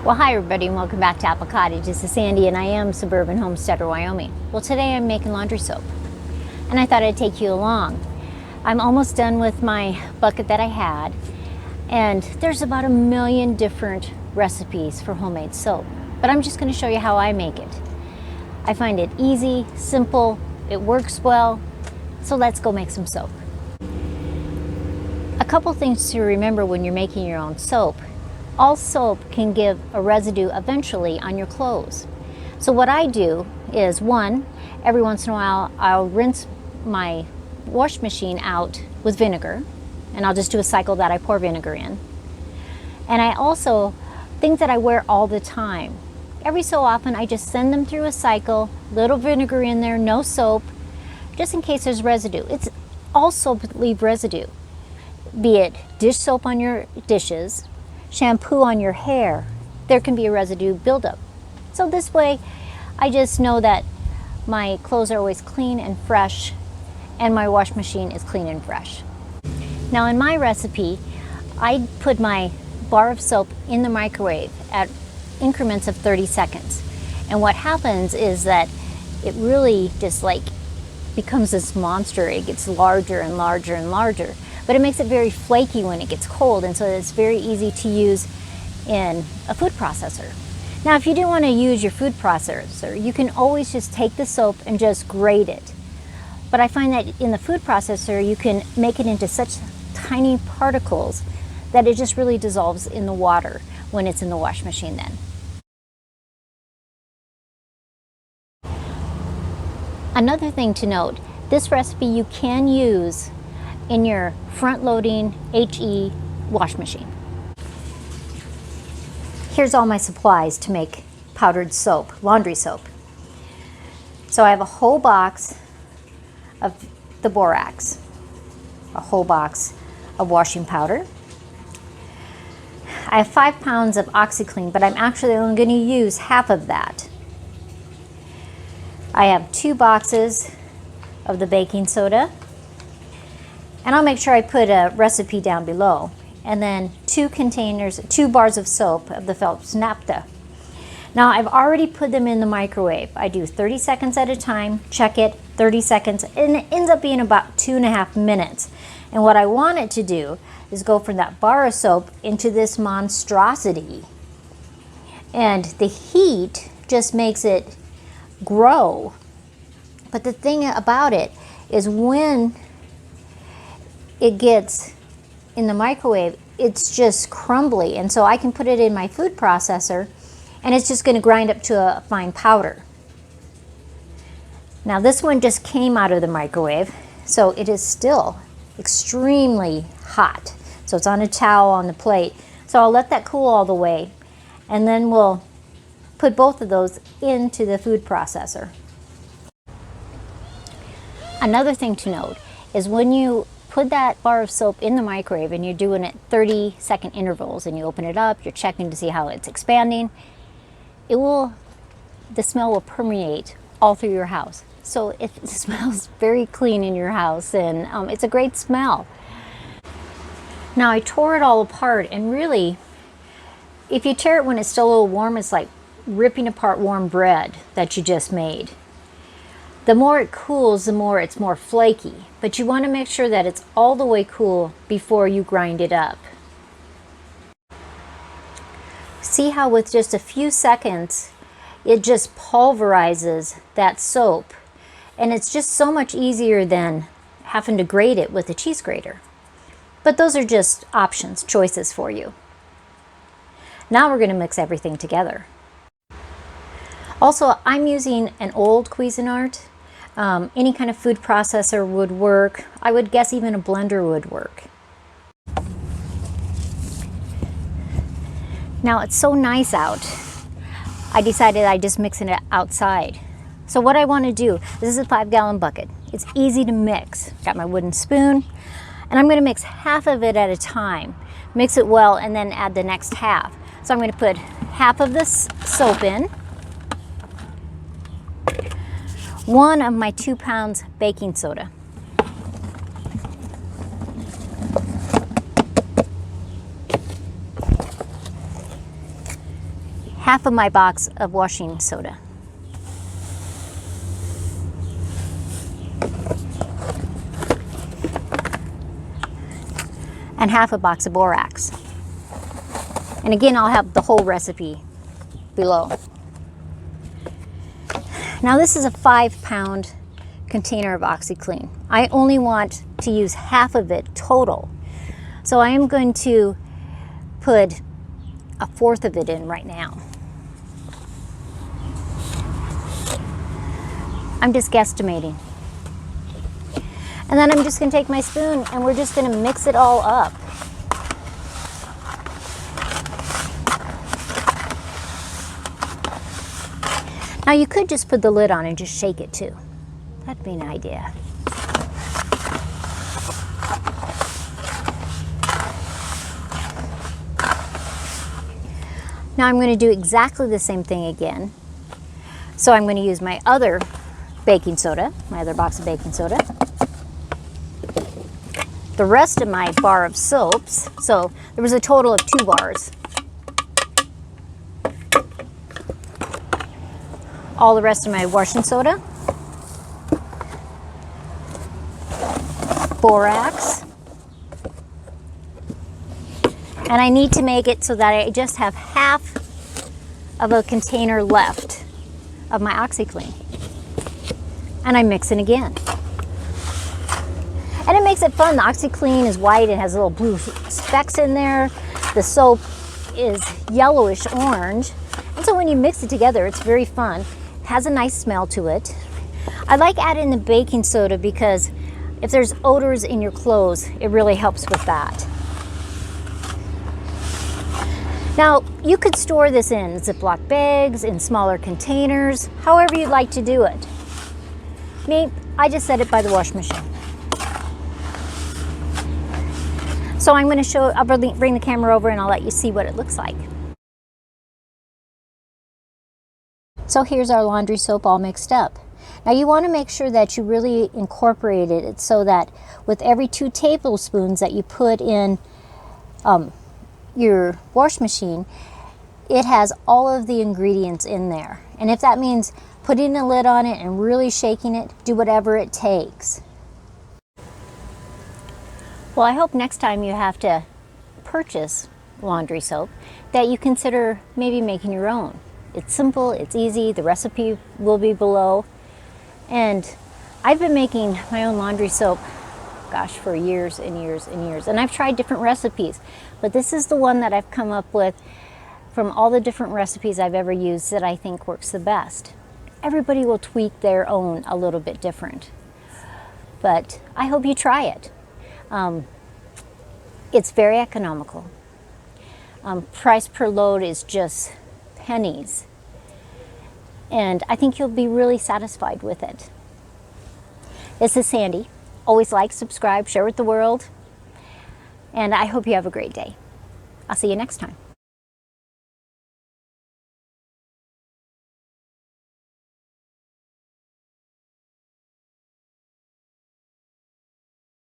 Well, hi everybody and welcome back to Apple Cottage. This is Sandy and I am Suburban Homesteader, Wyoming. Well, today I'm making laundry soap and I thought I'd take you along. I'm almost done with my bucket that I had, and there's about 1 million different recipes for homemade soap, but I'm just going to show you how I make it. I find it easy, simple, it works well, so let's go make some soap. A couple things to remember when you're making your own soap. All soap can give a residue eventually on your clothes. So what I do is, one, every once in a while I'll rinse my wash machine out with vinegar, and I'll just do a cycle that I pour vinegar in. And I also, things that I wear all the time, every so often I just send them through a cycle, little vinegar in there, no soap, just in case there's residue. It's all soap leave residue, be it dish soap on your dishes, shampoo on your hair, there can be a residue buildup. So this way, I just know that my clothes are always clean and fresh, and my wash machine is clean and fresh. Now in my recipe, I put my bar of soap in the microwave at increments of 30 seconds. And what happens is that it really just like becomes this monster. It gets larger and larger and larger. But it makes it very flaky when it gets cold, and so it's very easy to use in a food processor. Now, if you didn't want to use your food processor, you can always just take the soap and just grate it. But I find that in the food processor, you can make it into such tiny particles that it just really dissolves in the water when it's in the wash machine then. Another thing to note, this recipe you can use in your front-loading HE wash machine. Here's all my supplies to make powdered soap, laundry soap. So I have a whole box of the Borax, a whole box of washing powder. I have 5 pounds of Oxi Clean, but I'm actually only going to use half of that. I have 2 boxes of the baking soda, and I'll make sure I put a recipe down below. And then 2 bars of soap of the Fels Naptha. Now I've already put them in the microwave. I do 30 seconds at a time, check it, 30 seconds, and it ends up being about 2.5 minutes. And what I want it to do is go from that bar of soap into this monstrosity. And the heat just makes it grow. But the thing about it is when it gets in the microwave, it's just crumbly, and so I can put it in my food processor and it's just going to grind up to a fine powder. Now this one just came out of the microwave, so it is still extremely hot. So it's on a towel on the plate. So I'll let that cool all the way, and then we'll put both of those into the food processor. Another thing to note is when you put that bar of soap in the microwave and you're doing it 30-second intervals, and you open it up, you're checking to see how it's expanding, the smell will permeate all through your house. So it smells very clean in your house, and it's a great smell. Now I tore it all apart, and really, if you tear it when it's still a little warm, it's like ripping apart warm bread that you just made. The more it cools, the more it's more flaky, but you want to make sure that it's all the way cool before you grind it up. See how with just a few seconds, it just pulverizes that soap, and it's just so much easier than having to grate it with a cheese grater. But those are just options, choices for you. Now we're going to mix everything together. Also, I'm using an old Cuisinart. Any kind of food processor would work. I would guess even a blender would work. Now it's so nice out, I decided I'd just mix it outside. So what I want to do, this is a 5-gallon bucket. It's easy to mix. Got my wooden spoon, and I'm going to mix half of it at a time. Mix it well and then add the next half. So I'm going to put half of this soap in, 1 of my 2 pounds baking soda, half of my box of washing soda. And half a box of borax. And again, I'll have the whole recipe below. Now this is a 5-pound container of Oxi Clean. I only want to use half of it total. So I am going to put 1/4 of it in right now. I'm just guesstimating. And then I'm just going to take my spoon and we're just going to mix it all up. Now you could just put the lid on and just shake it too. That'd be an idea. Now I'm going to do exactly the same thing again. So I'm going to use my other baking soda, my other box of baking soda. The rest of my bar of soaps, so there was a total of 2 bars. All the rest of my washing soda. Borax. And I need to make it so that I just have half of a container left of my Oxi Clean. And I'm mixing again. And it makes it fun. The Oxi Clean is white, it has little blue specks in there. The soap is yellowish orange. And so when you mix it together, it's very fun. It has a nice smell to it. I like adding the baking soda because if there's odors in your clothes, it really helps with that. Now, you could store this in Ziploc bags, in smaller containers, however you'd like to do it. Me, I just set it by the wash machine. So I'm going to I'll bring the camera over and I'll let you see what it looks like. So here's our laundry soap all mixed up. Now you want to make sure that you really incorporated it so that with every 2 tablespoons that you put in your wash machine, it has all of the ingredients in there. And if that means putting a lid on it and really shaking it, do whatever it takes. Well, I hope next time you have to purchase laundry soap that you consider maybe making your own. It's simple, it's easy, the recipe will be below. And I've been making my own laundry soap, gosh, for years and years and years. And I've tried different recipes, but this is the one that I've come up with from all the different recipes I've ever used that I think works the best. Everybody will tweak their own a little bit different, but I hope you try it. It's very economical. Price per load is just pennies. And I think you'll be really satisfied with it. This is Sandy. Always like, subscribe, share with the world. And I hope you have a great day. I'll see you next time.